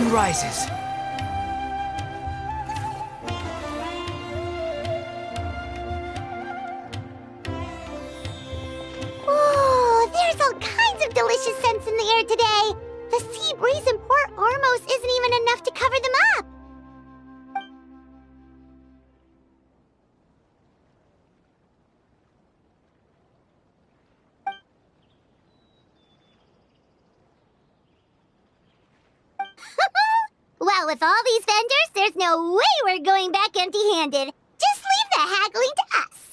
sun rises. Oh, there's all kinds of delicious scents in the air today. The sea breeze in Port Ormos isn't even enough to cover them up. Well, with all these vendors, there's no way we're going back empty-handed. Just leave the haggling to us.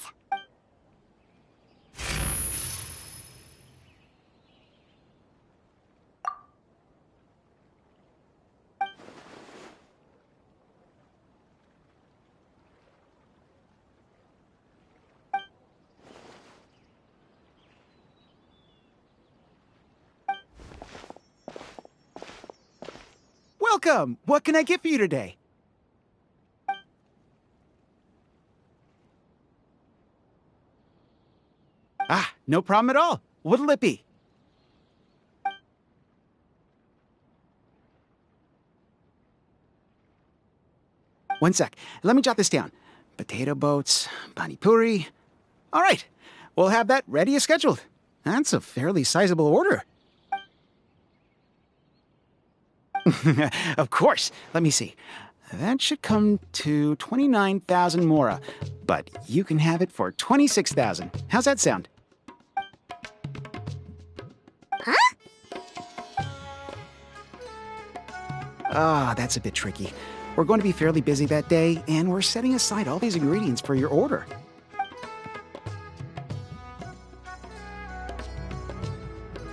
Welcome! What can I get for you today? Ah, no problem at all. What'll it be? One sec. Let me jot this down. Potato boats, pani puri. All right. We'll have that ready as scheduled. That's a fairly sizable order. Of course. Let me see. That should come to 29,000 mora, but you can have it for 26,000. How's that sound? Huh? Ah, that's a bit tricky. We're going to be fairly busy that day, and we're setting aside all these ingredients for your order.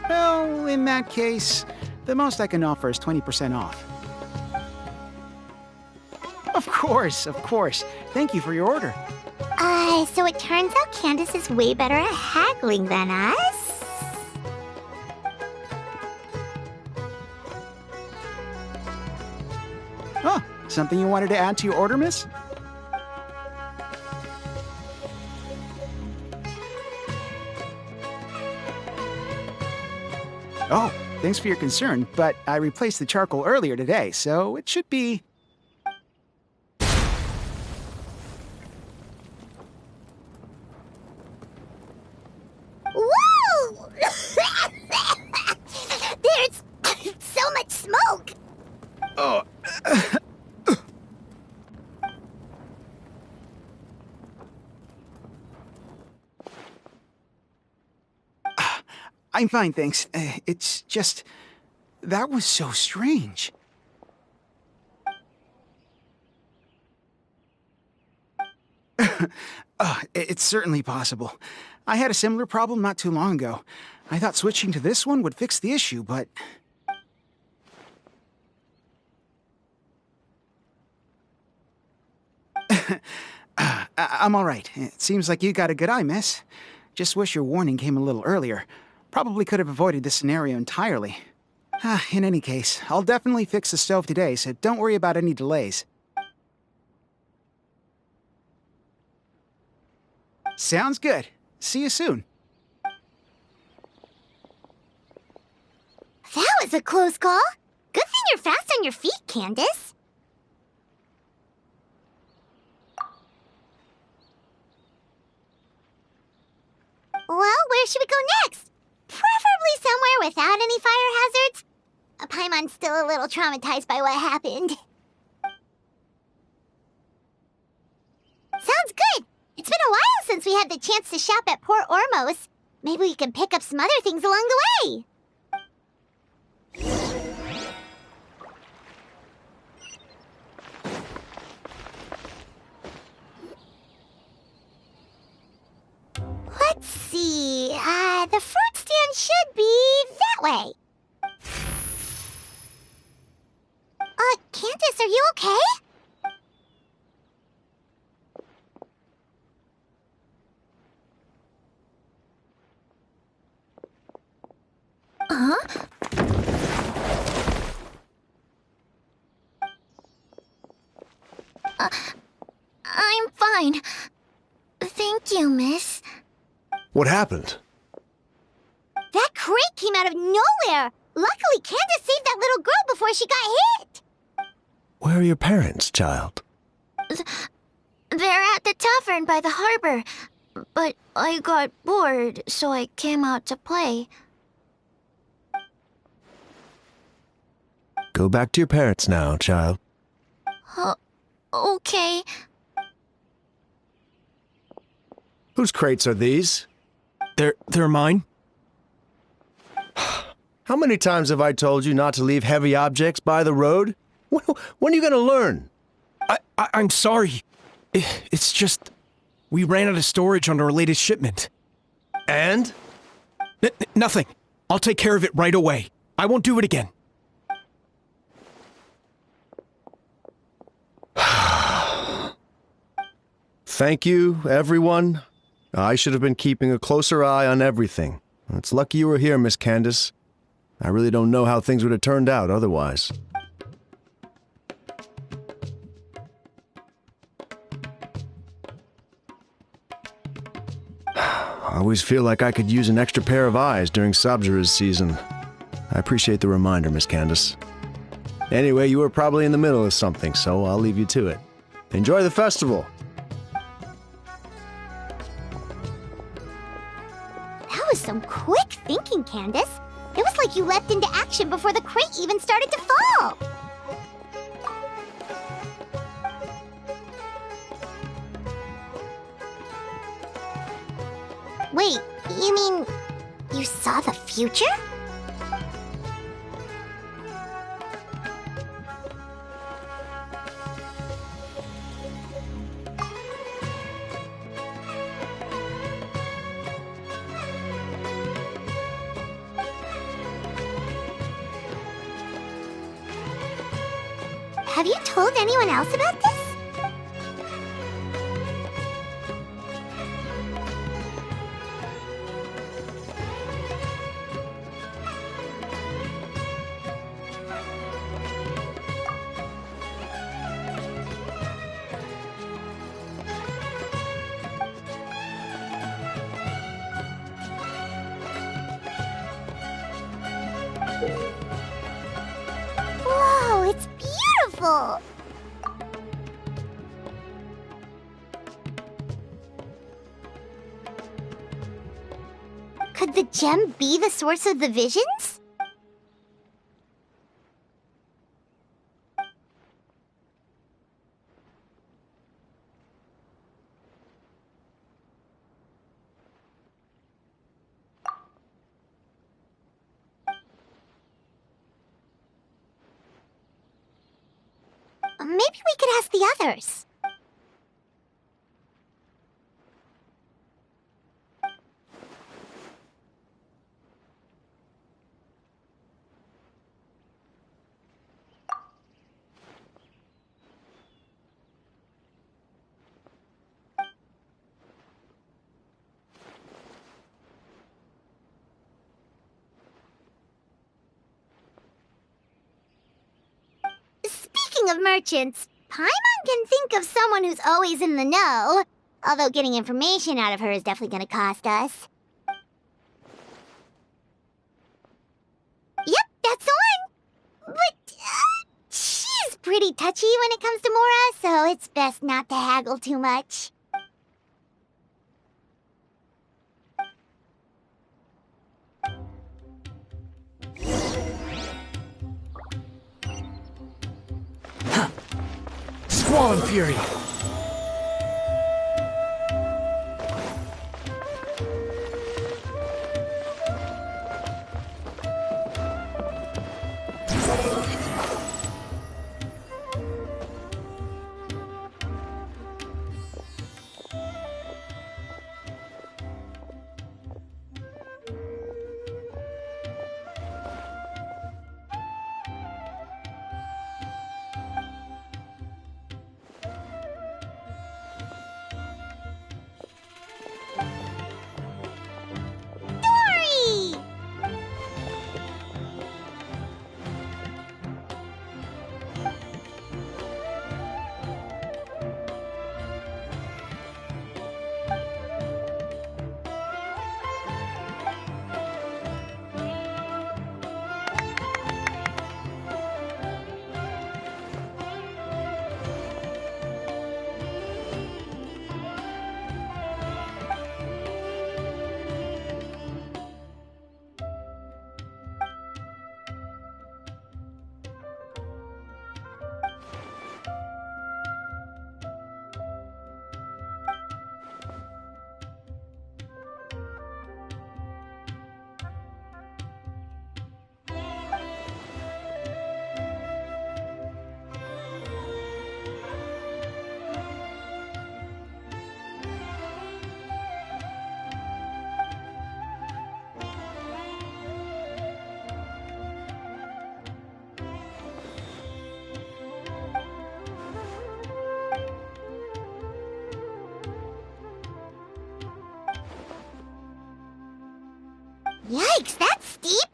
Well, in that case, the most I can offer is 20% off. Of course, of course. Thank you for your order. So it turns out Candace is way better at haggling than us? Oh, something you wanted to add to your order, miss? Oh, thanks for your concern, but I replaced the charcoal earlier today, so it should be... Whoa! There's so much smoke! Oh. I'm fine, thanks. It's just... that was so strange. It's certainly possible. I had a similar problem not too long ago. I thought switching to this one would fix the issue, but... I'm all right. It seems like you got a good eye, miss. Just wish your warning came a little earlier. Probably could have avoided this scenario entirely. In any case, I'll definitely fix the stove today, so don't worry about any delays. Sounds good. See you soon. That was a close call. Good thing you're fast on your feet, Candace. Well, where should we go next? Preferably somewhere without any fire hazards. Paimon's still a little traumatized by what happened. Sounds good. It's been a while since we had the chance to shop at Port Ormos. Maybe we can pick up some other things along the way. Let's see. The fruit stand should be that way. Candace, are you okay? Huh? I'm fine. Thank you, miss. What happened? That crate came out of nowhere! Luckily, Candace saved that little girl before she got hit! Where are your parents, child? They're at the tavern by the harbor. But I got bored, so I came out to play. Go back to your parents now, child. Okay. Whose crates are these? They're mine. How many times have I told you not to leave heavy objects by the road? When are you gonna learn? I'm sorry. It's just... we ran out of storage on our latest shipment. And? Nothing. I'll take care of it right away. I won't do it again. Thank you, everyone. I should have been keeping a closer eye on everything. It's lucky you were here, Miss Candice. I really don't know how things would have turned out otherwise. I always feel like I could use an extra pair of eyes during Sabzura's season. I appreciate the reminder, Miss Candice. Anyway, you were probably in the middle of something, so I'll leave you to it. Enjoy the festival! That was some quick thinking, Candace. It was like you leapt into action before the crate even started to fall. Wait, you mean you saw the future? Have you told anyone else about this? Whoa, it's beautiful! Could the gem be the source of the visions? Maybe we could ask the others. Speaking of merchants, Paimon can think of someone who's always in the know. Although getting information out of her is definitely going to cost us. Yep, that's the one. But she's pretty touchy when it comes to Mora, so it's best not to haggle too much. Squall and Fury! Yikes, that's steep!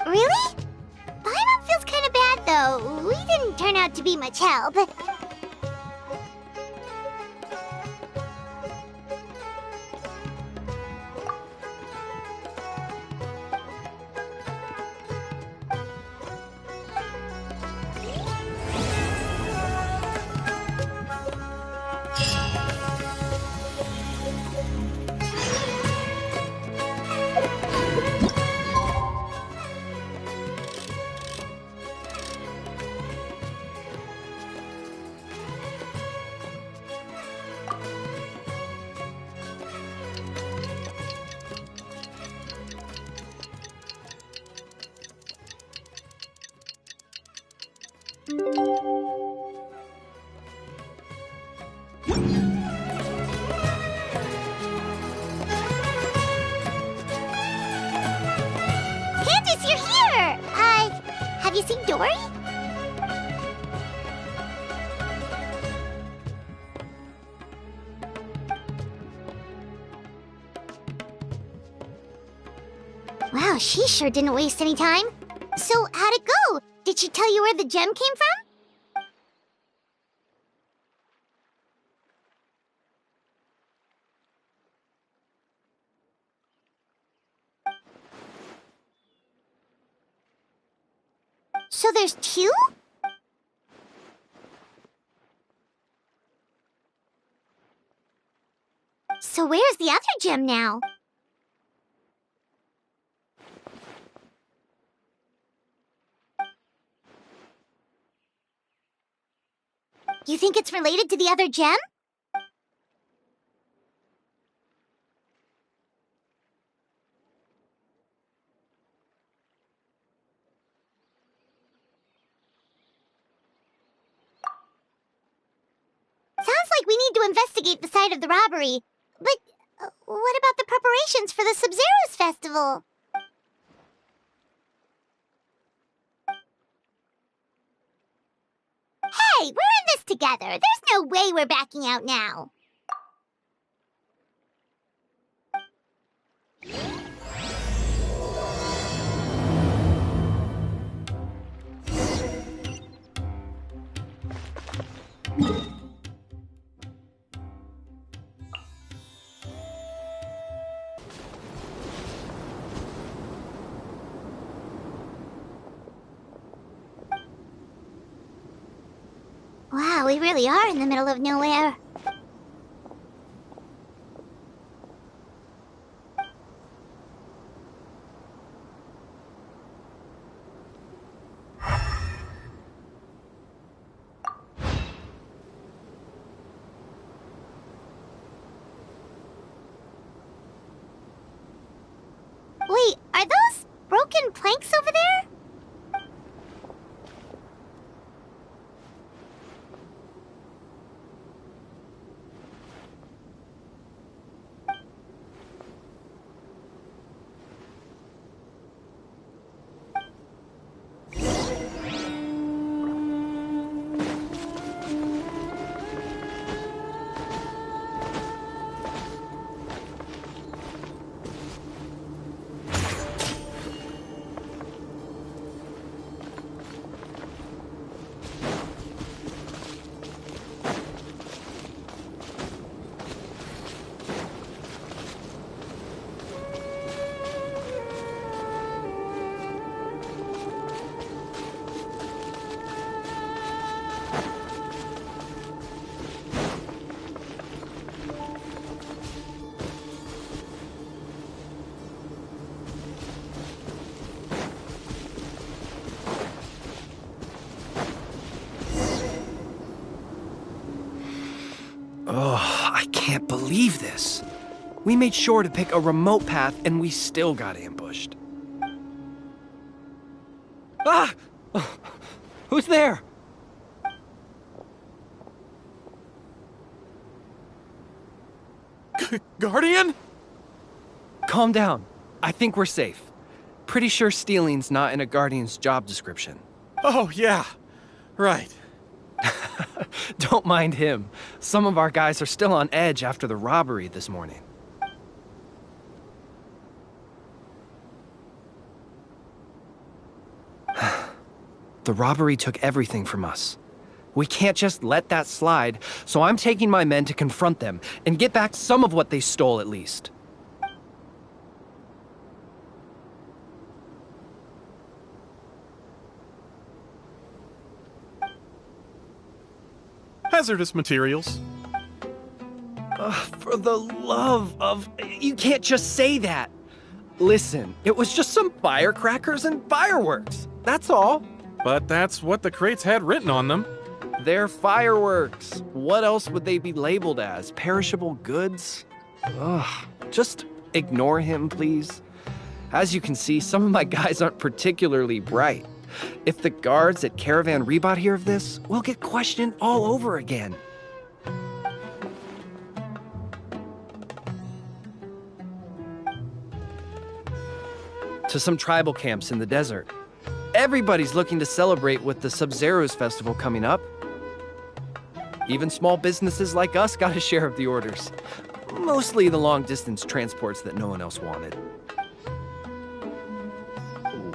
Really? Paimon feels kinda bad, though. We didn't turn out to be much help. Candice, you're here! Have you seen Dory? Wow, she sure didn't waste any time. So, how'd it go? Did she tell you where the gem came from? So there's two? So where's the other gem now? You think it's related to the other gem? Sounds like we need to investigate the site of the robbery. But what about the preparations for the Sub-Zero's festival? Hey, we're in this together. There's no way we're backing out now. Wow, we really are in the middle of nowhere. Wait, are those broken planks over there? Oh, I can't believe this. We made sure to pick a remote path and we still got ambushed. Ah! Who's there? Guardian? Calm down. I think we're safe. Pretty sure stealing's not in a Guardian's job description. Oh, yeah. Right. Don't mind him. Some of our guys are still on edge after the robbery this morning. The robbery took everything from us. We can't just let that slide, so I'm taking my men to confront them and get back some of what they stole at least. Hazardous materials. For the love of... You can't just say that. Listen, it was just some firecrackers and fireworks. That's all. But that's what the crates had written on them. They're fireworks. What else would they be labeled as? Perishable goods? Ugh. Just ignore him, please. As you can see, some of my guys aren't particularly bright. If the guards at Caravan Rebot hear of this, we'll get questioned all over again. To some tribal camps in the desert. Everybody's looking to celebrate with the Sub-Zero's festival coming up. Even small businesses like us got a share of the orders. Mostly the long-distance transports that no one else wanted.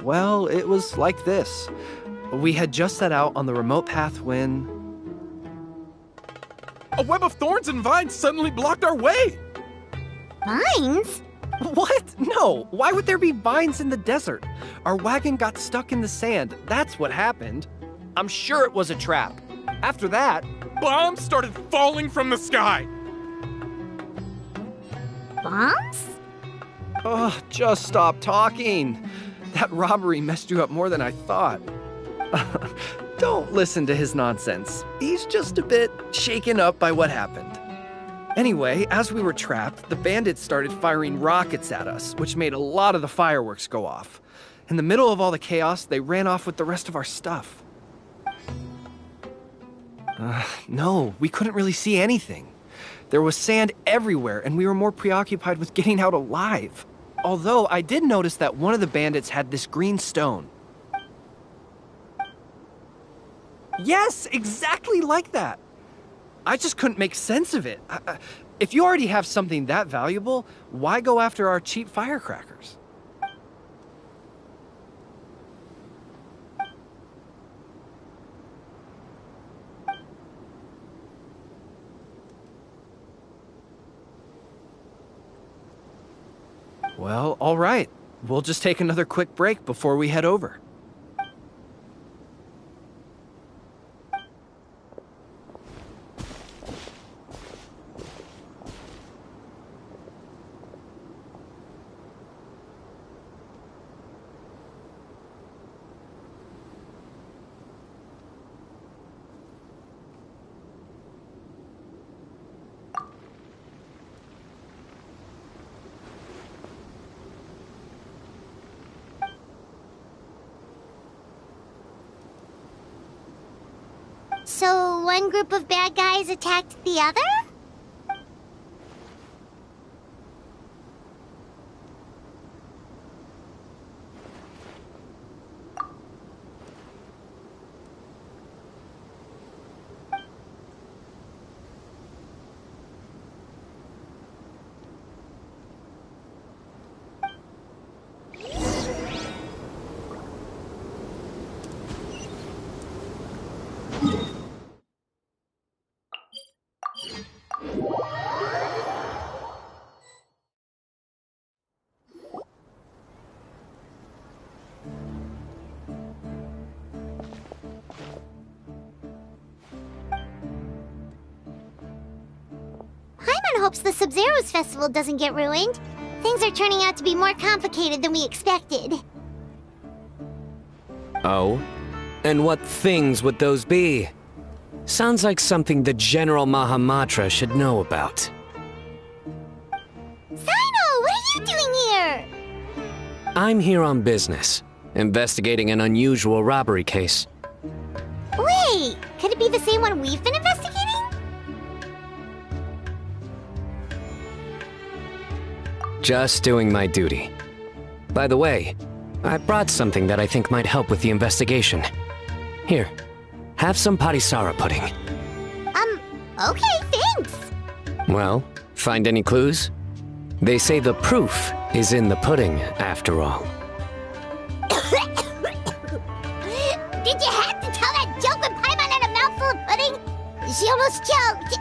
Well, it was like this. We had just set out on the remote path when... A web of thorns and vines suddenly blocked our way! Vines? What? No, why would there be vines in the desert? Our wagon got stuck in the sand. That's what happened. I'm sure it was a trap. After that... Bombs started falling from the sky! Bombs? Oh, just stop talking. That robbery messed you up more than I thought. Don't listen to his nonsense. He's just a bit shaken up by what happened. Anyway, as we were trapped, the bandits started firing rockets at us, which made a lot of the fireworks go off. In the middle of all the chaos, they ran off with the rest of our stuff. No, we couldn't really see anything. There was sand everywhere, and we were more preoccupied with getting out alive. Although, I did notice that one of the bandits had this green stone. Yes, exactly like that. I just couldn't make sense of it. If you already have something that valuable, why go after our cheap firecrackers? Well, all right. We'll just take another quick break before we head over. So one group of bad guys attacked the other? Hopes the Sub-Zero's festival doesn't get ruined. Things are turning out to be more complicated than we expected. Oh? And what things would those be? Sounds like something the General Mahamatra should know about. Sino, what are you doing here? I'm here on business, investigating an unusual robbery case. Wait, could it be the same one we've been investigating? Just doing my duty. By the way, I brought something that I think might help with the investigation. Here, have some patisara pudding. Okay, thanks. Well, find any clues? They say the proof is in the pudding, after all. Did you have to tell that joke when Paimon had a mouthful of pudding? She almost choked.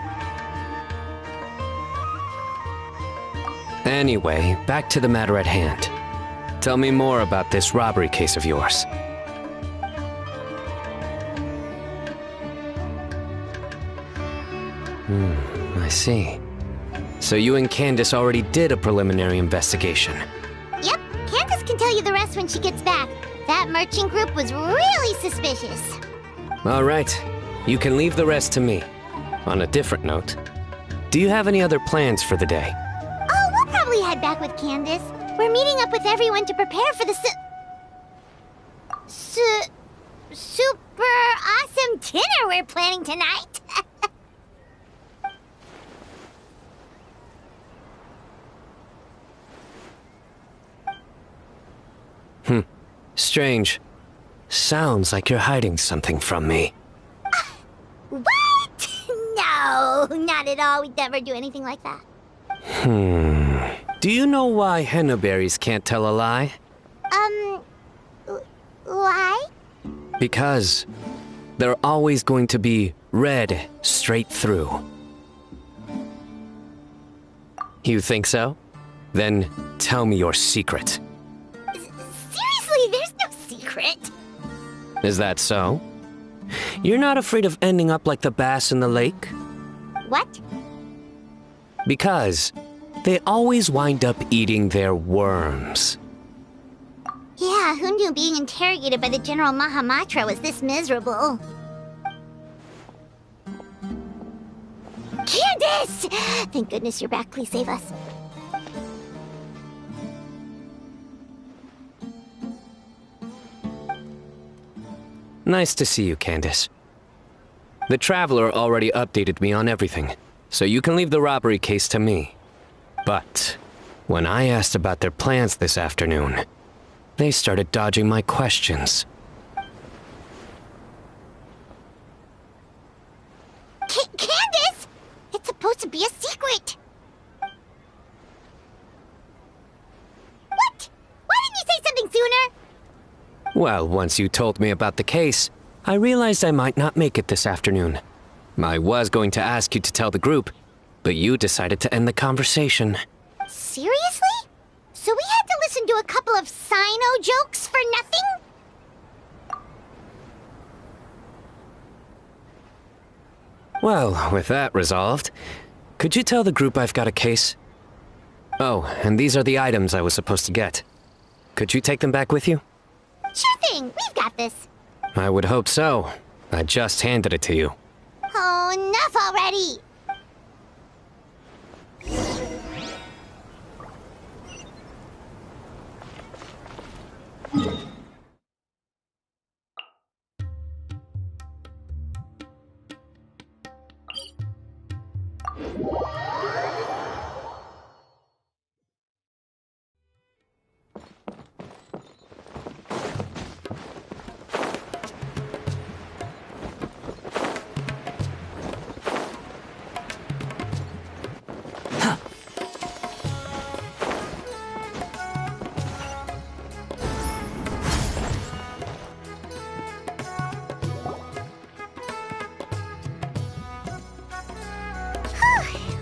Anyway, back to the matter at hand. Tell me more about this robbery case of yours. I see. So you and Candice already did a preliminary investigation. Yep, Candace can tell you the rest when she gets back. That merchant group was really suspicious. All right, you can leave the rest to me. On a different note, do you have any other plans for the day? Oh, we'll probably head back with Candace. We're meeting up with everyone to prepare for the super awesome dinner we're planning tonight. Strange. Sounds like you're hiding something from me. What? No, not at all. We'd never do anything like that. Do you know why henna berries can't tell a lie? Why? Because they're always going to be red straight through. You think so? Then tell me your secret. Seriously, there's no secret. Is that so? You're not afraid of ending up like the bass in the lake? What? Because they always wind up eating their worms. Yeah, who knew being interrogated by the General Mahamatra was this miserable? Candace! Thank goodness you're back. Please save us. Nice to see you, Candice. The Traveler already updated me on everything, so you can leave the robbery case to me. But when I asked about their plans this afternoon, they started dodging my questions. Candace! It's supposed to be a secret! What? Why didn't you say something sooner? Well, once you told me about the case, I realized I might not make it this afternoon. I was going to ask you to tell the group, but you decided to end the conversation. Seriously? So we had to listen to a couple of Sino jokes for nothing? Well, with that resolved, could you tell the group I've got a case? Oh, and these are the items I was supposed to get. Could you take them back with you? Sure thing, we've got this. I would hope so. I just handed it to you. Oh, enough already!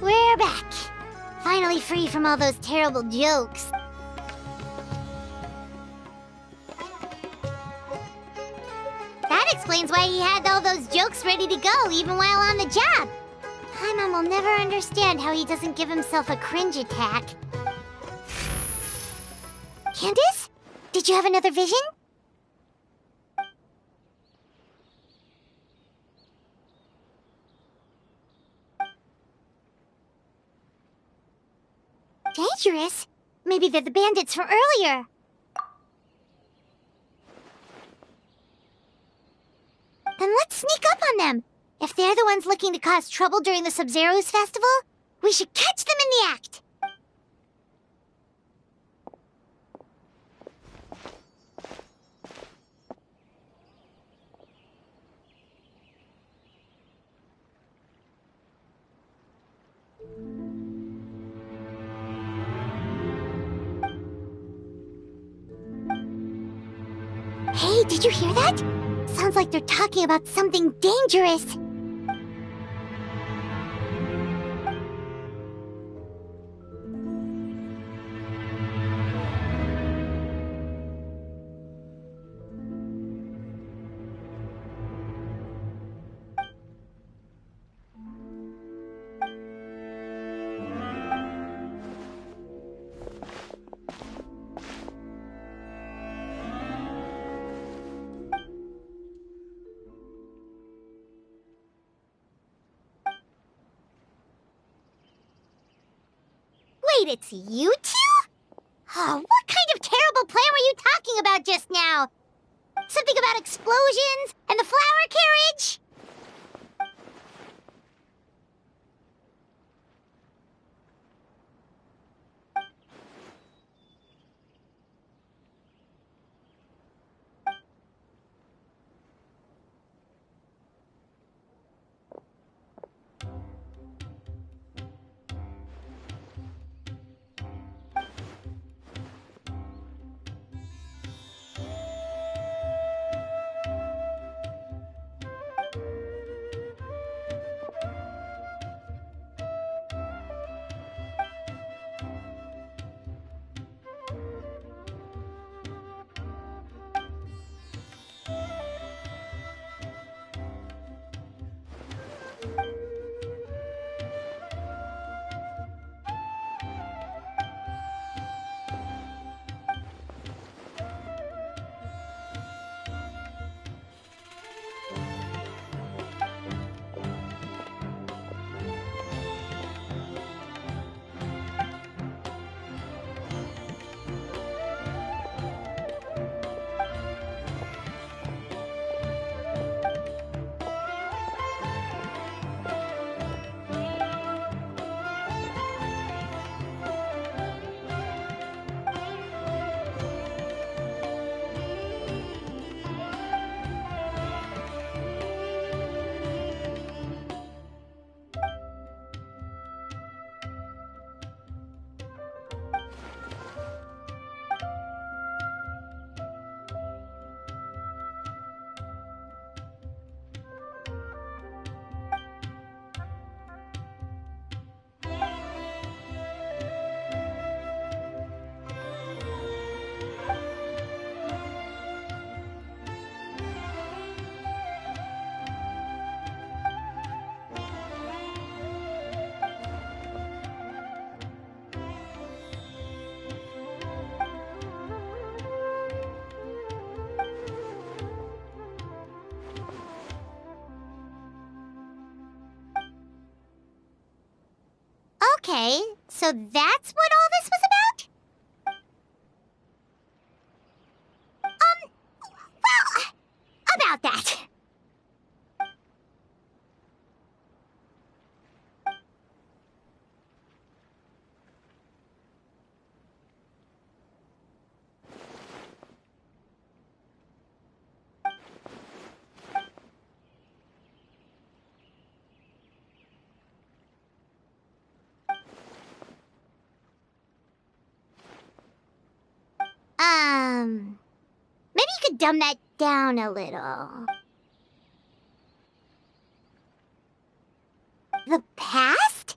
We're back. Finally free from all those terrible jokes. That explains why he had all those jokes ready to go even while on the job. Paimon will never understand how he doesn't give himself a cringe attack. Candace? Did you have another vision? Dangerous? Maybe they're the bandits from earlier. Then let's sneak up on them. If they're the ones looking to cause trouble during the Sub-Zero's festival, we should catch them in the act. Hey, did you hear that? Sounds like they're talking about something dangerous. Wait, it's you two? Oh, what kind of terrible plan were you talking about just now? Something about explosions and the flower carriage? Okay, so that's what all this was about? Well, about that. Maybe you could dumb that down a little. The past?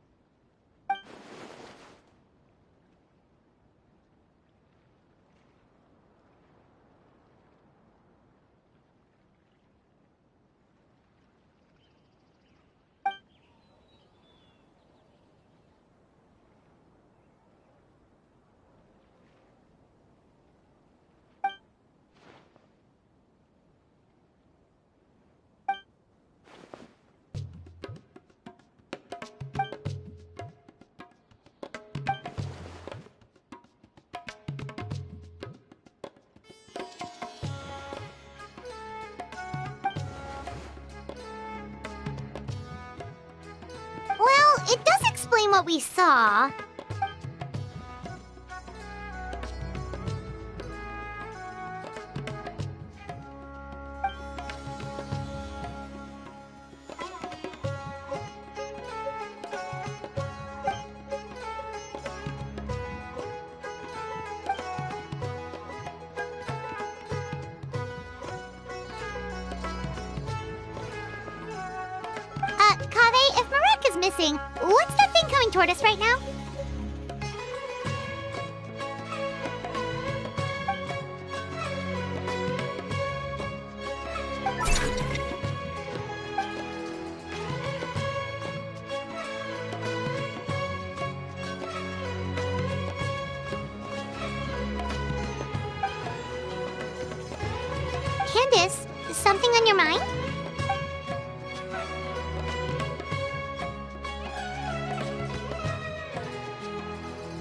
it does explain what we saw. Kaveh, if Marek is missing, what's that thing coming toward us right now? Candace, something on your mind?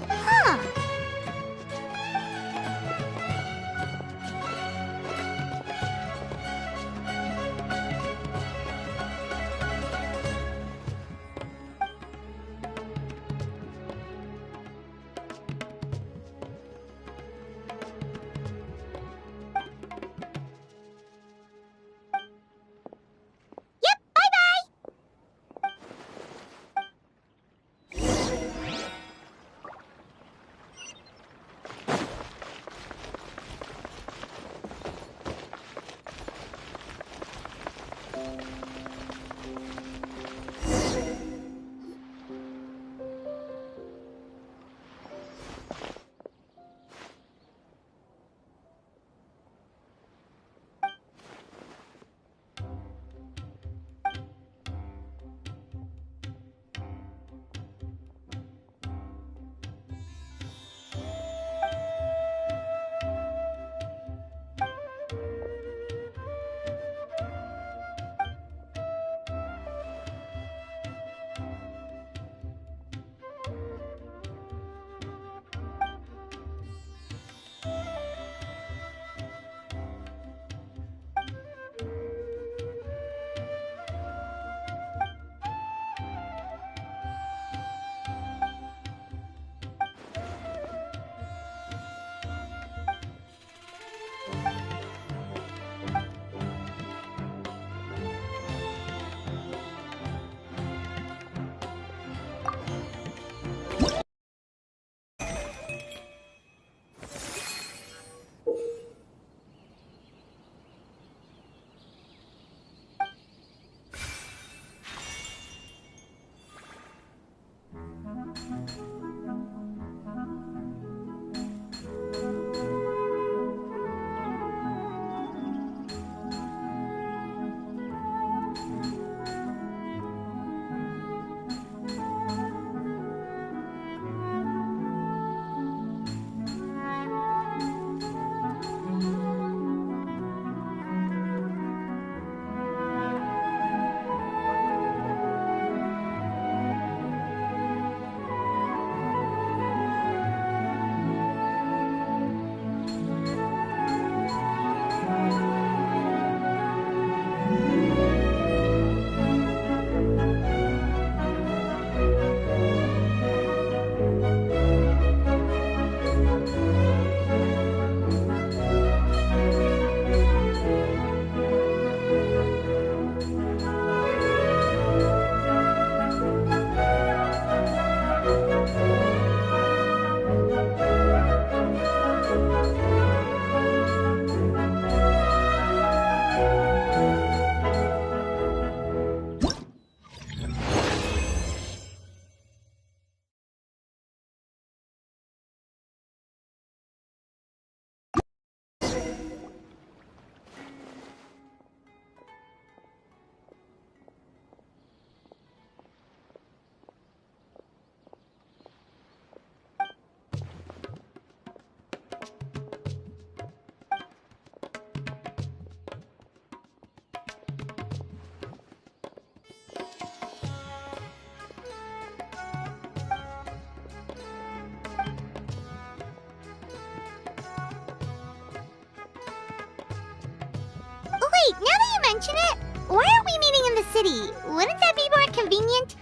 Huh. Yep, bye-bye! Wait, now that you mention it, why aren't we meeting in the city? Wouldn't that be more convenient?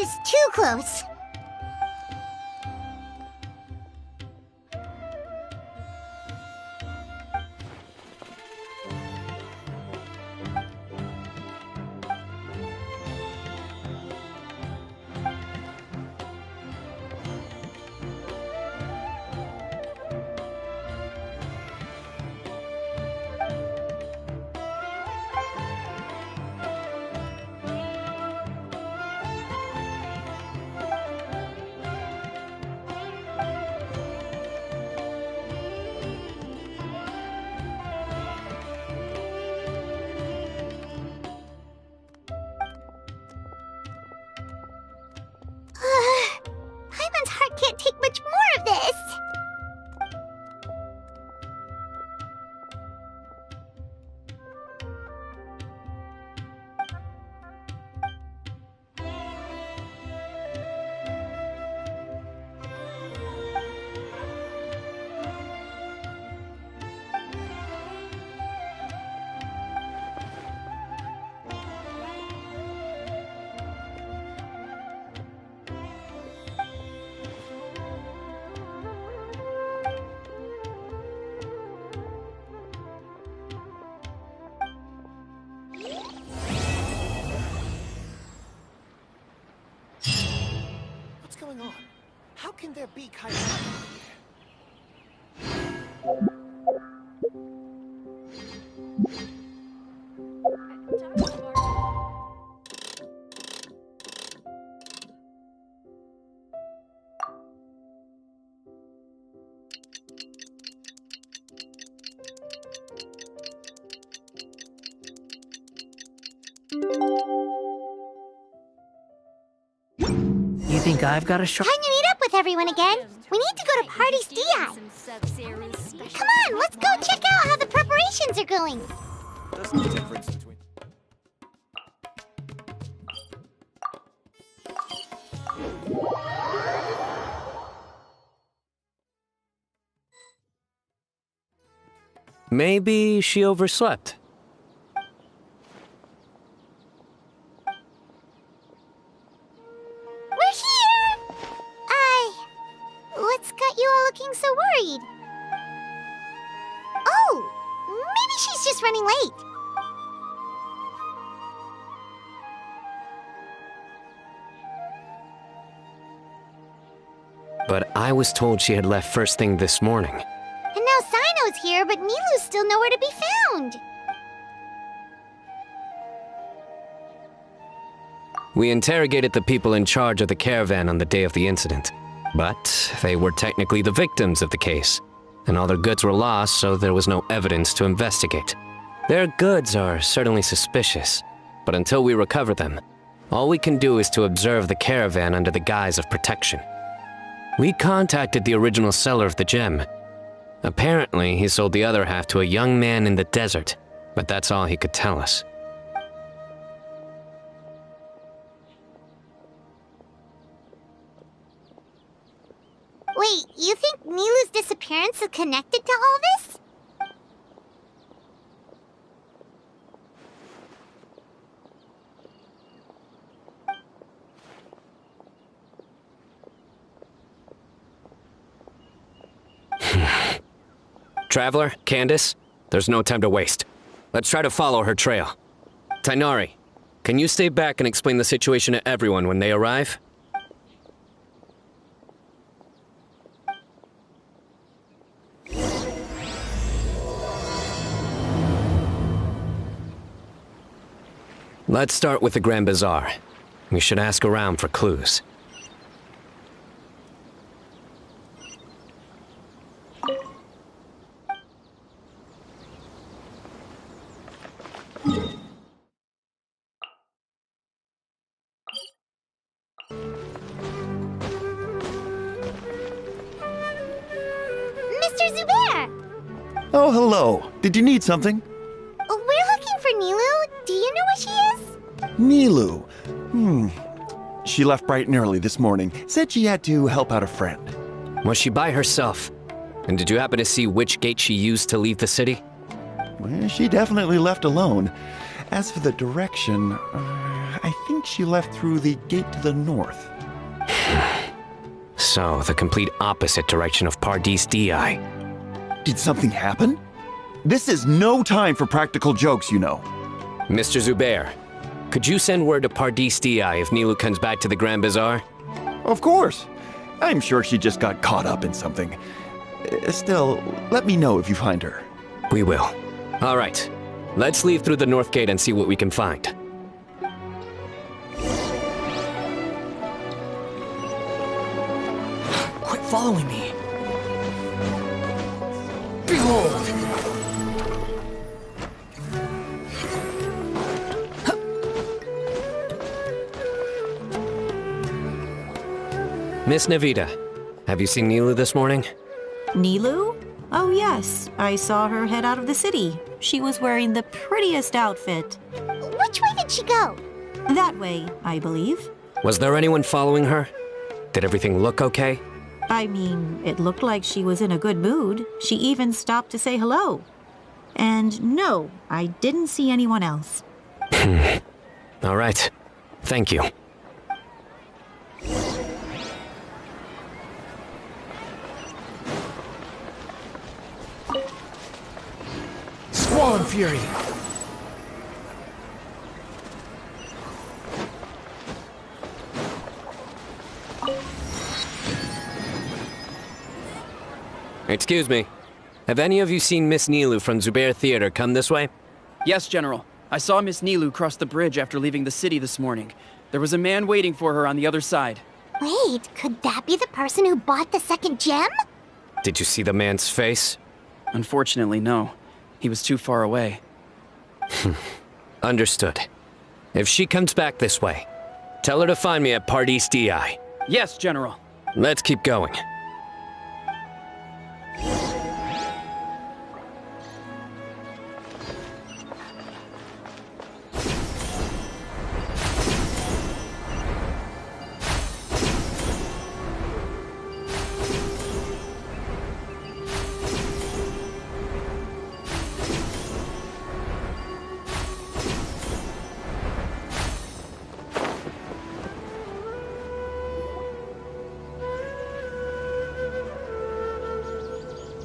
is too close. Paimon's heart can't take much more of this. What's going on? How can there be Chromatic here? You think I've got a shot? Time to meet up with everyone again. We need to go to Party's DI. Come on, let's go check out how the preparations are going. That's the difference between... Maybe she overslept. We're here! What's got you all looking so worried? Oh, maybe she's just running late. But I was told she had left first thing this morning. And now Sino's here, but Nilu's still nowhere to be found. We interrogated the people in charge of the caravan on the day of the incident. But they were technically the victims of the case, and all their goods were lost, so there was no evidence to investigate. Their goods are certainly suspicious, but until we recover them, all we can do is to observe the caravan under the guise of protection. We contacted the original seller of the gem. Apparently, he sold the other half to a young man in the desert, but that's all he could tell us. Wait, you think Nilu's disappearance is connected to all this? Traveler, Candice, there's no time to waste. Let's try to follow her trail. Tainari, can you stay back and explain the situation to everyone when they arrive? Let's start with the Grand Bazaar. We should ask around for clues. Mr. Zubair! Oh, hello. Did you need something? We're looking for Nilu. Do you know where she is? Nilu. She left bright and early this morning. Said she had to help out a friend. Was she by herself? And did you happen to see which gate she used to leave the city? Well, she definitely left alone. As for the direction, I think think she left through the gate to the north. So, the complete opposite direction of Pardis Di. Did something happen? This is no time for practical jokes, you know. Mr. Zubair, could you send word to Pardis Di if Nilou comes back to the Grand Bazaar? Of course. I'm sure she just got caught up in something. Still, let me know if you find her. We will. All right. Let's leave through the north gate and see what we can find. Quit following me. Behold! Miss Nahida, have you seen Nilou this morning? Nilou? Oh yes, I saw her head out of the city. She was wearing the prettiest outfit. Which way did she go? That way, I believe. Was there anyone following her? Did everything look okay? I mean, it looked like she was in a good mood. She even stopped to say hello. And no, I didn't see anyone else. All right. Thank you. Squall and Fury! Excuse me. Have any of you seen Miss Nilou from Zubair Theater come this way? Yes, General. I saw Miss Nilou cross the bridge after leaving the city this morning. There was a man waiting for her on the other side. Wait, could that be the person who bought the second gem? Did you see the man's face? Unfortunately, no. He was too far away. Understood. If she comes back this way, tell her to find me at Pardis Di. Yes, General. Let's keep going.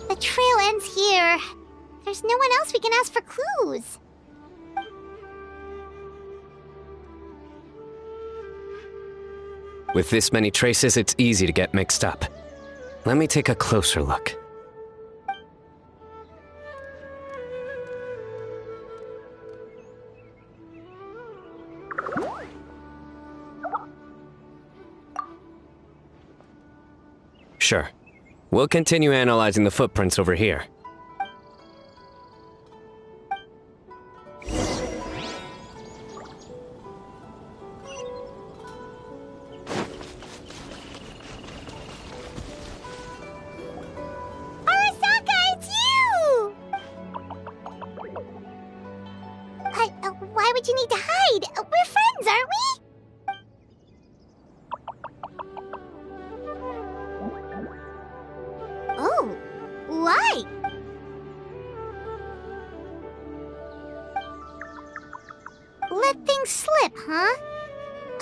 The trail ends here. There's no one else we can ask for clues. With this many traces, it's easy to get mixed up. Let me take a closer look. Sure. We'll continue analyzing the footprints over here. Arasaka, it's you! Why would you need to hide? We're friends, aren't we? Oh, why? Let things slip, huh?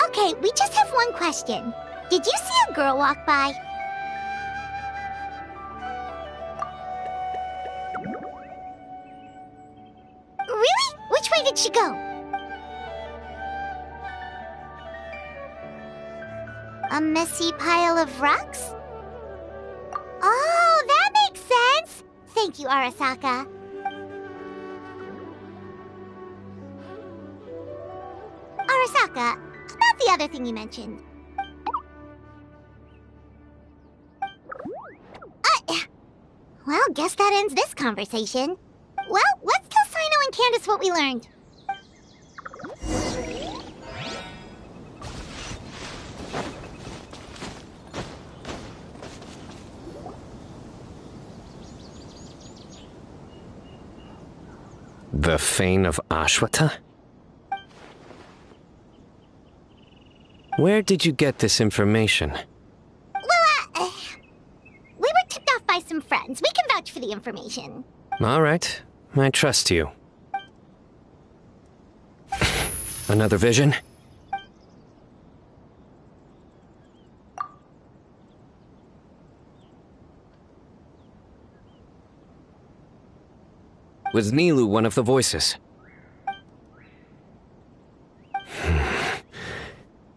Okay, we just have one question. Did you see a girl walk by? Really? Which way did she go? A messy pile of rocks? Oh, that makes sense! Thank you, Arasaka. Arasaka, about the other thing you mentioned. Well, guess that ends this conversation. Well, let's tell Sino and Candace what we learned. The Fane of Ashwata? Where did you get this information? Well, we were tipped off by some friends. We can vouch for the information. All right, I trust you. Another vision? Was Nilu one of the voices?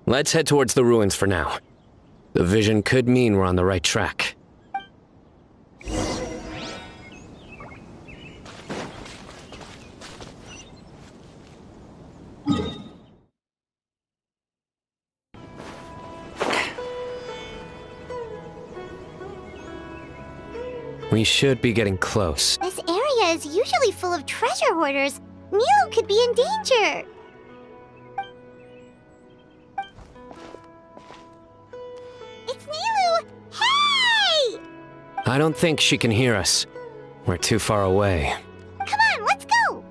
Let's head towards the ruins for now. The vision could mean we're on the right track. We should be getting close. This area is usually full of treasure hoarders. Nilu could be in danger. It's Nilu! Hey! I don't think she can hear us. We're too far away. Come on, let's go!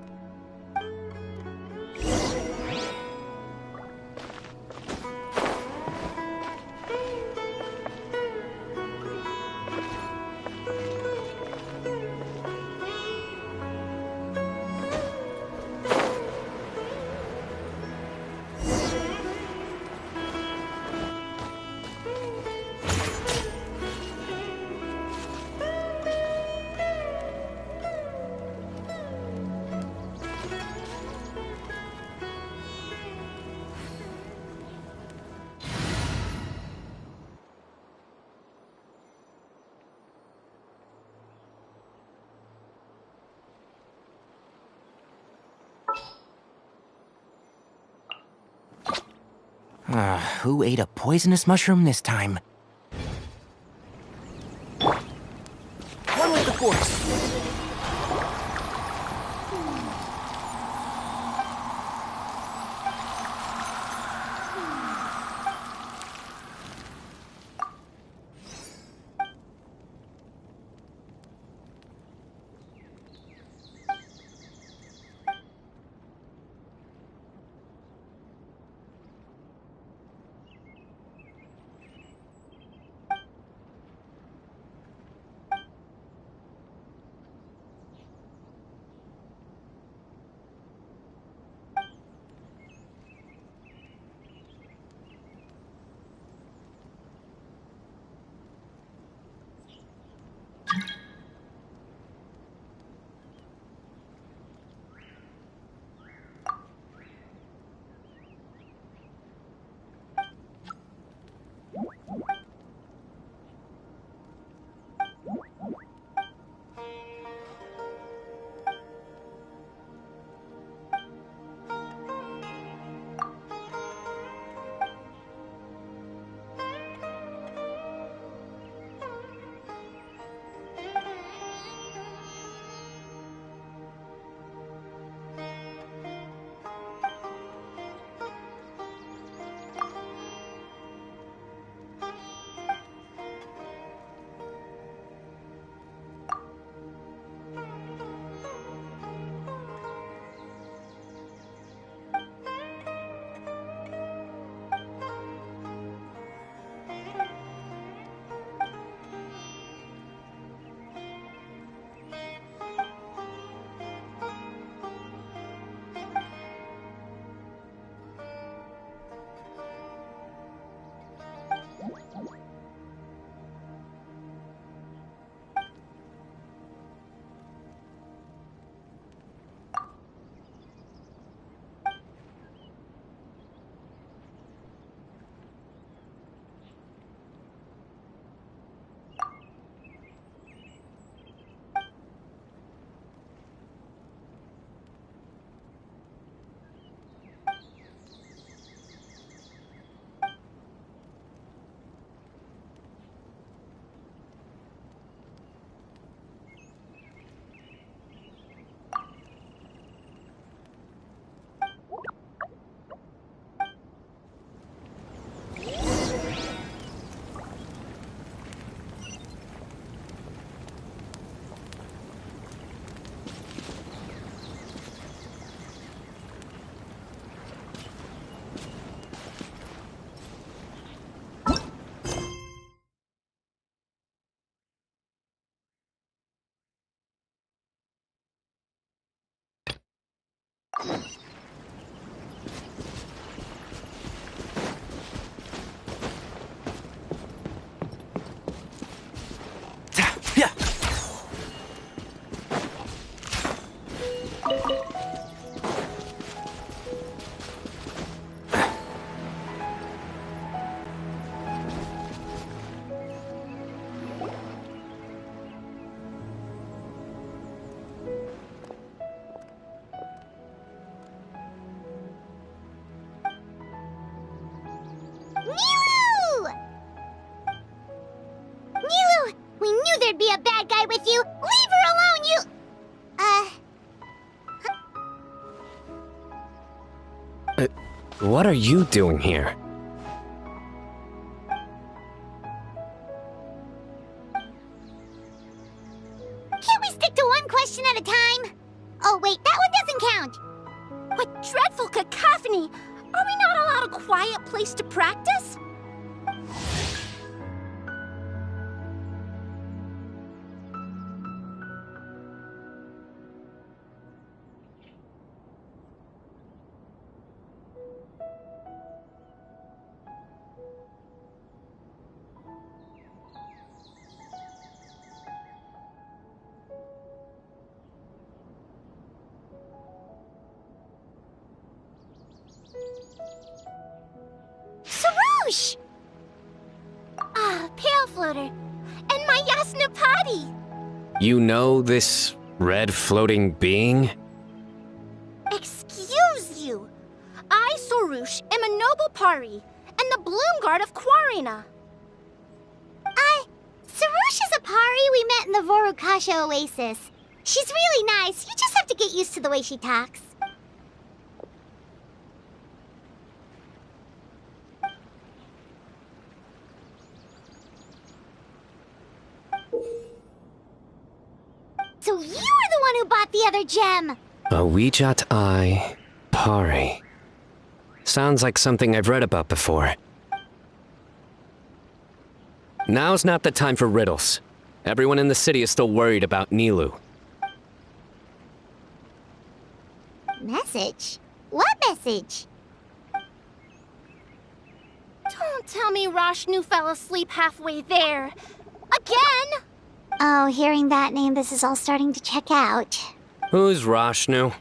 Who ate a poisonous mushroom this time? One with the force! there'd be a bad guy with you. Leave her alone, you... What are you doing here? Can't we stick to one question at a time? Oh, wait, that one doesn't count. What dreadful cacophony! Are we not allowed a quiet place to practice? Sarouche! Ah, Pale Floater. And my Yasnapati! You know this red floating being? Excuse you! I, Sorouche, am a noble pari, and the Bloom Guard of Quarina. Sarouche is a pari we met in the Vorukasha Oasis. She's really nice. You just have to get used to the way she talks. So you were the one who bought the other gem! A Wijat Eye Pari. Sounds like something I've read about before. Now's not the time for riddles. Everyone in the city is still worried about Nilou. Message? What message? Don't tell me Rashnu fell asleep halfway there. Again! Oh, hearing that name, this is all starting to check out. Who's Rashnu?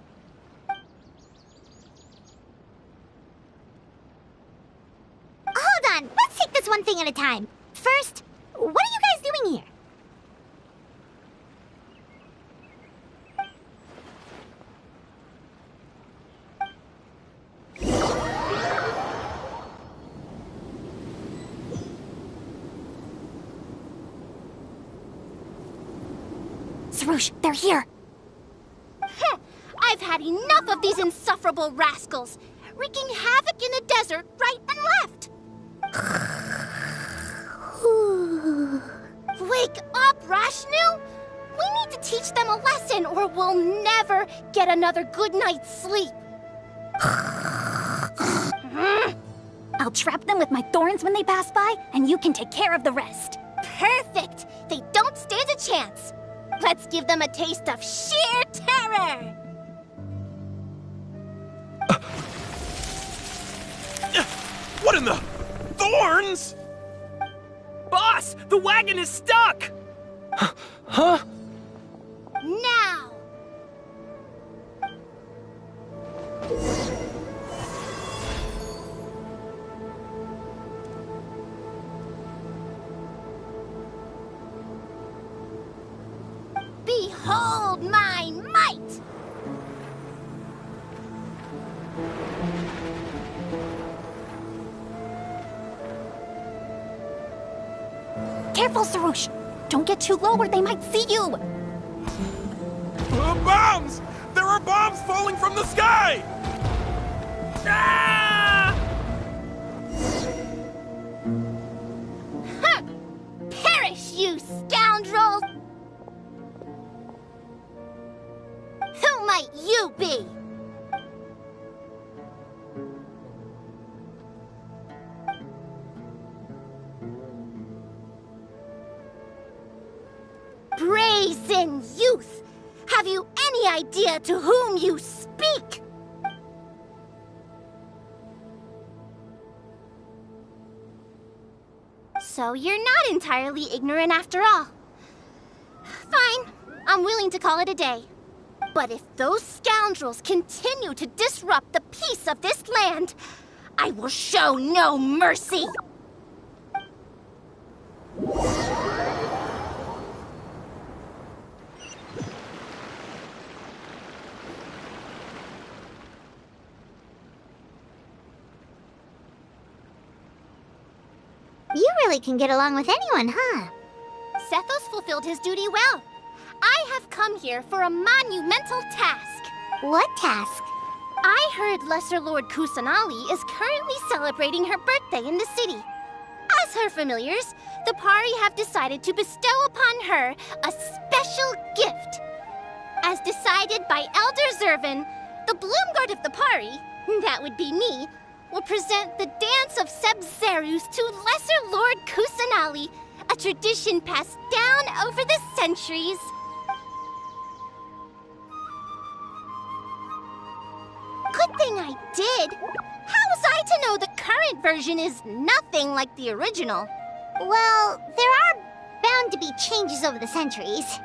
Hold on, let's take this one thing at a time. First, what are you guys doing here? Sarouche, they're here! I've had enough of these insufferable rascals, wreaking havoc in the desert right and left! Wake up, Rashnu! We need to teach them a lesson or we'll never get another good night's sleep. I'll trap them with my thorns when they pass by, and you can take care of the rest. Perfect! They don't stand a chance. Let's give them a taste of sheer terror! What in the... Thorns? Boss! The wagon is stuck! Huh? Now! Behold my might! Careful, Sarouche! Don't get too low or they might see you! Bombs! There are bombs falling from the sky! Ah! Huh! Perish, you scoundrels! Who might you be? Brazen youth! Have you any idea to whom you speak? So you're not entirely ignorant after all. Fine, I'm willing to call it a day. But if those scoundrels continue to disrupt the peace of this land, I will show no mercy! You really can get along with anyone, huh? Sethos fulfilled his duty well. I have come here for a monumental task. What task? I heard Lesser Lord Kusanali is currently celebrating her birthday in the city. As her familiars, the Pari have decided to bestow upon her a special gift. As decided by Elder Zervin, the Bloomguard of the Pari, that would be me, will present the Dance of Sebzerus to Lesser Lord Kusanali, a tradition passed down over the centuries. Good thing I did. How was I to know the current version is nothing like the original? Well, there are bound to be changes over the centuries.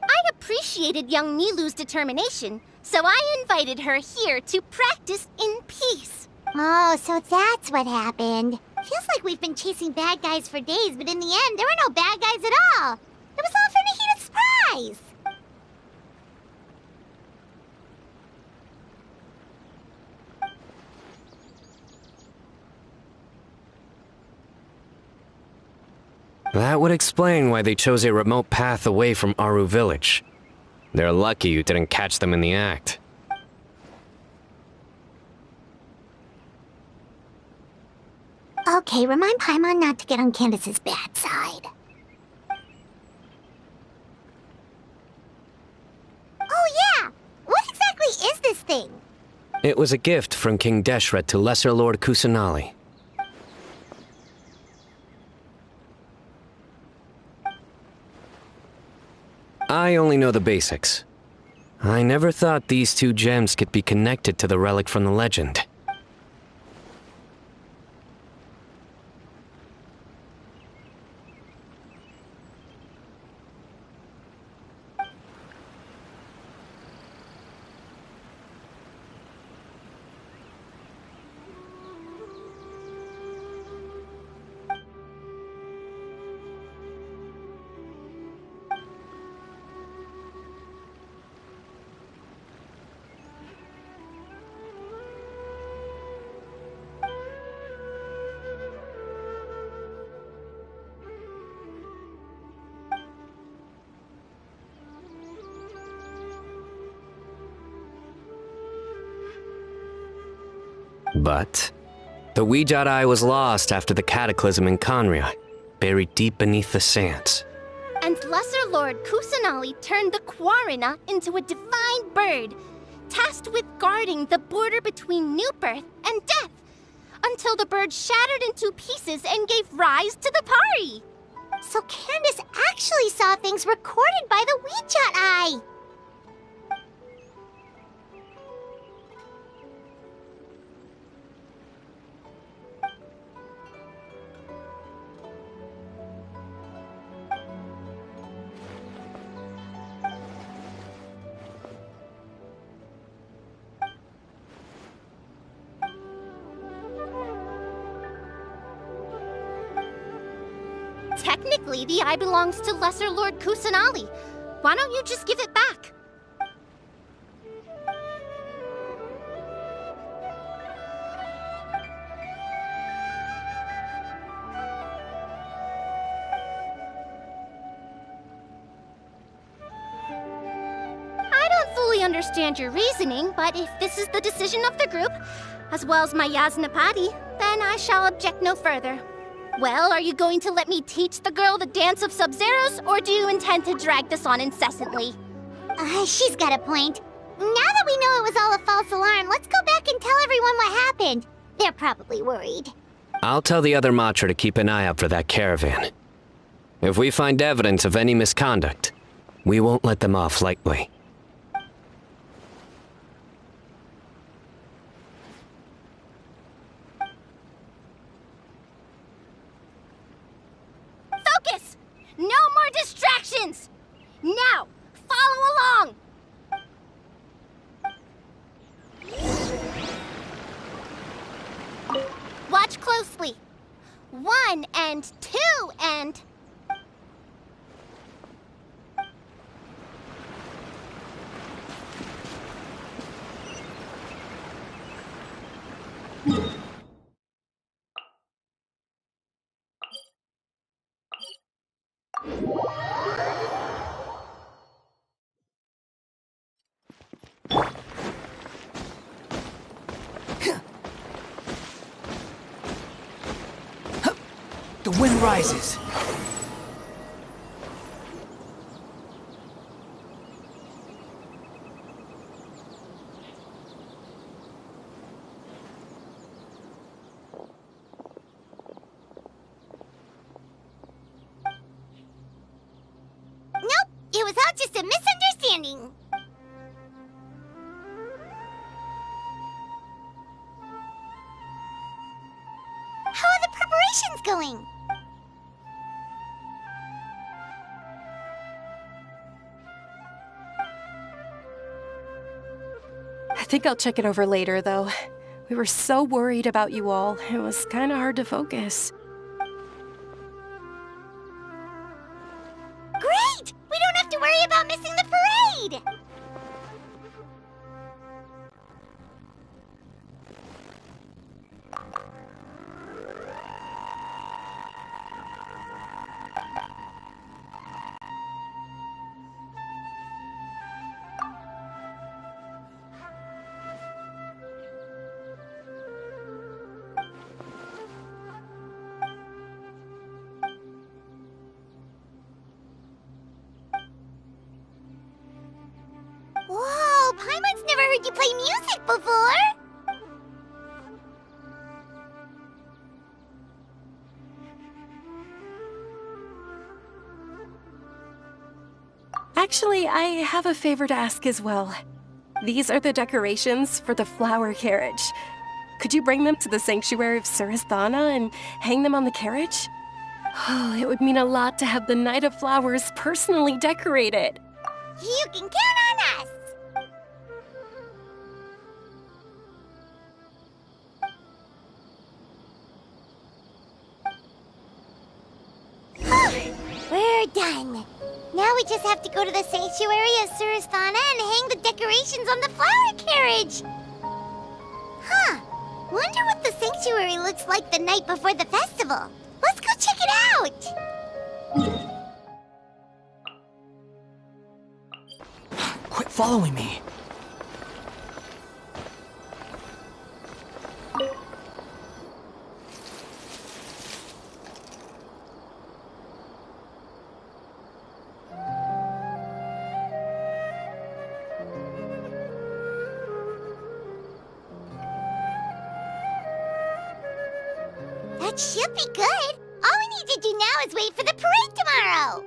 I appreciated young Nilu's determination, so I invited her here to practice in peace. Oh, so that's what happened. Feels like we've been chasing bad guys for days, but in the end, there were no bad guys at all. It was all for Nahida's surprise. That would explain why they chose a remote path away from Aru village. They're lucky you didn't catch them in the act. Okay, remind Paimon not to get on Candace's bad side. Oh yeah! What exactly is this thing? It was a gift from King Deshret to Lesser Lord Kusanali. I only know the basics. I never thought these two gems could be connected to the relic from the legend. But the Weejat Eye was lost after the cataclysm in Conria, buried deep beneath the sands. And Lesser Lord Kusanali turned the Quarina into a divine bird, tasked with guarding the border between new birth and death, until the bird shattered into pieces and gave rise to the Pari. So Candace actually saw things recorded by the Weejat Eye. Technically, the eye belongs to Lesser Lord Kusanali. Why don't you just give it back? I don't fully understand your reasoning, but if this is the decision of the group, as well as my Yasnapati, then I shall object no further. Well, are you going to let me teach the girl the Dance of Sub-Zeros, or do you intend to drag this on incessantly? She's got a point. Now that we know it was all a false alarm, let's go back and tell everyone what happened. They're probably worried. I'll tell the other Matra to keep an eye out for that caravan. If we find evidence of any misconduct, we won't let them off lightly. Focus! No more distractions! Now, follow along! Watch closely. 1 and 2 and... The wind rises. Nope, it was all just a misunderstanding. How are the preparations going? I think I'll check it over later, though. We were so worried about you all, it was kinda hard to focus. Great! We don't have to worry about missing the parade! Whoa, Paimon's never heard you play music before! Actually, I have a favor to ask as well. These are the decorations for the flower carriage. Could you bring them to the Sanctuary of Surasthana and hang them on the carriage? Oh, it would mean a lot to have the Knight of Flowers personally decorated. You can count on us! We're done. Now we just have to go to the Sanctuary of Surasthana and hang the decorations on the flower carriage. Huh. Wonder what the sanctuary looks like the night before the festival. Let's go check it out! Quit following me. That should be good. All we need to do now is wait for the parade tomorrow.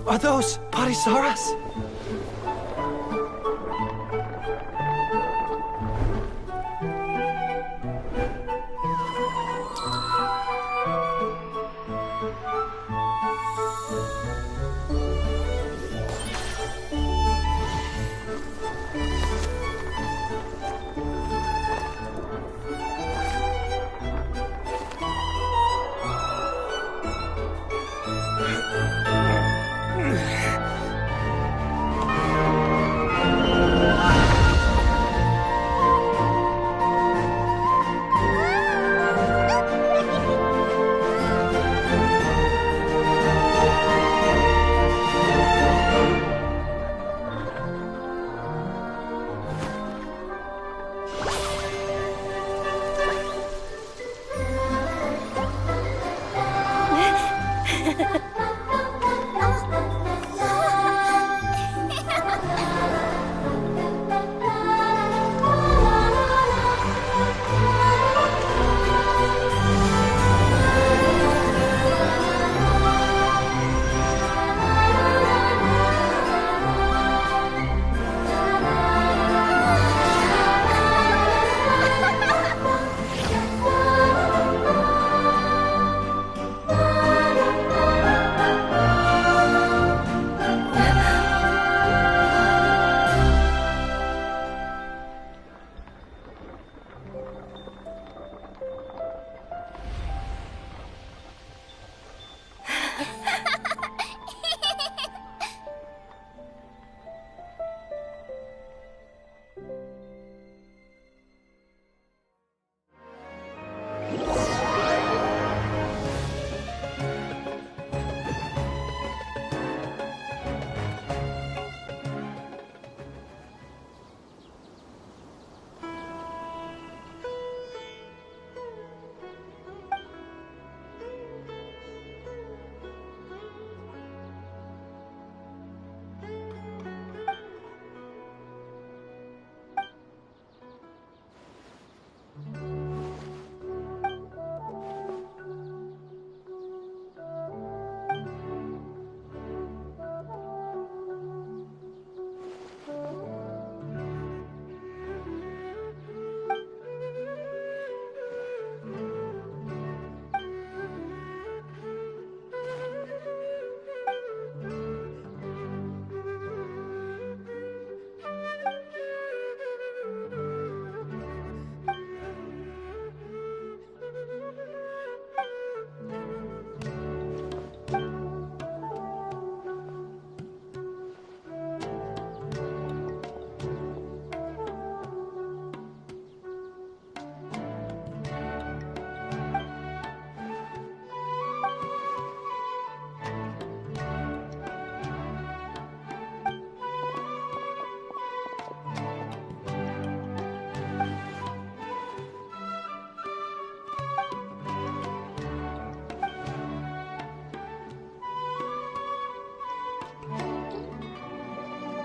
Are those Parisaras?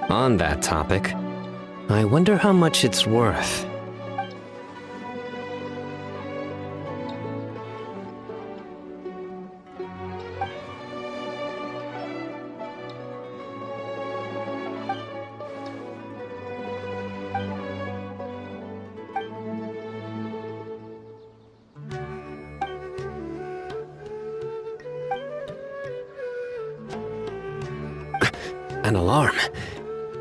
On that topic, I wonder how much it's worth. An alarm.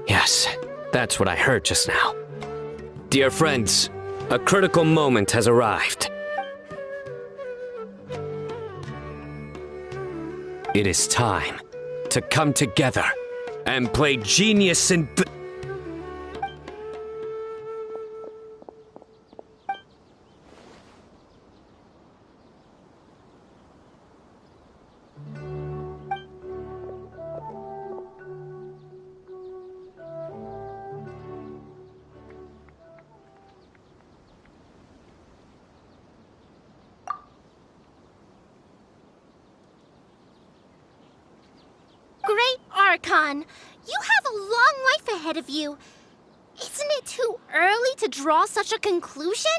Yes, that's what I heard just now. Dear friends, a critical moment has arrived. It is time to come together and play genius in... Great Archon, you have a long life ahead of you. Isn't it too early to draw such a conclusion?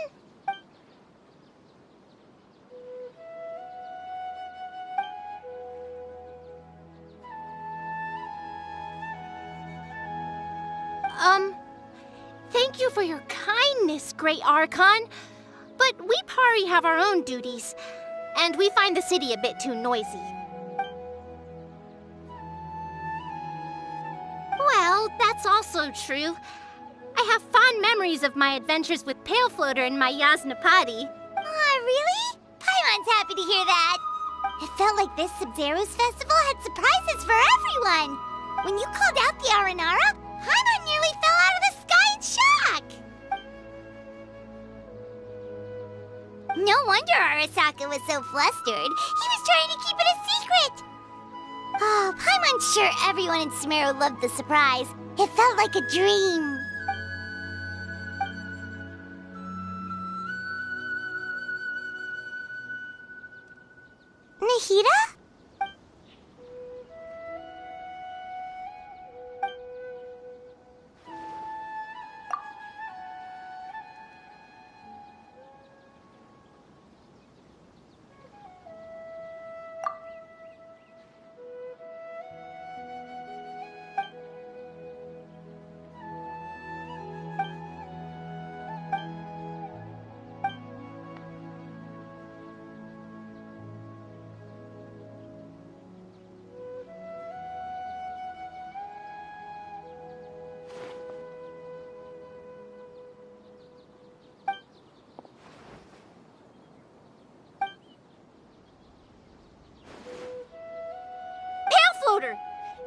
Thank you for your kindness, Great Archon. But we Pari have our own duties, and we find the city a bit too noisy. Well, that's also true. I have fond memories of my adventures with Pale Floater and my Yasnapati. Aw, really? Paimon's happy to hear that. It felt like this Sub-Zero's festival had surprises for everyone. When you called out the Aranara, Paimon nearly fell out of the sky in shock. No wonder Arasaka was so flustered. He was trying to keep it a secret. Oh, Paimon's sure everyone in Sumeru loved the surprise. It felt like a dream. Nahida?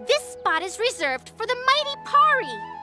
This spot is reserved for the mighty Pari.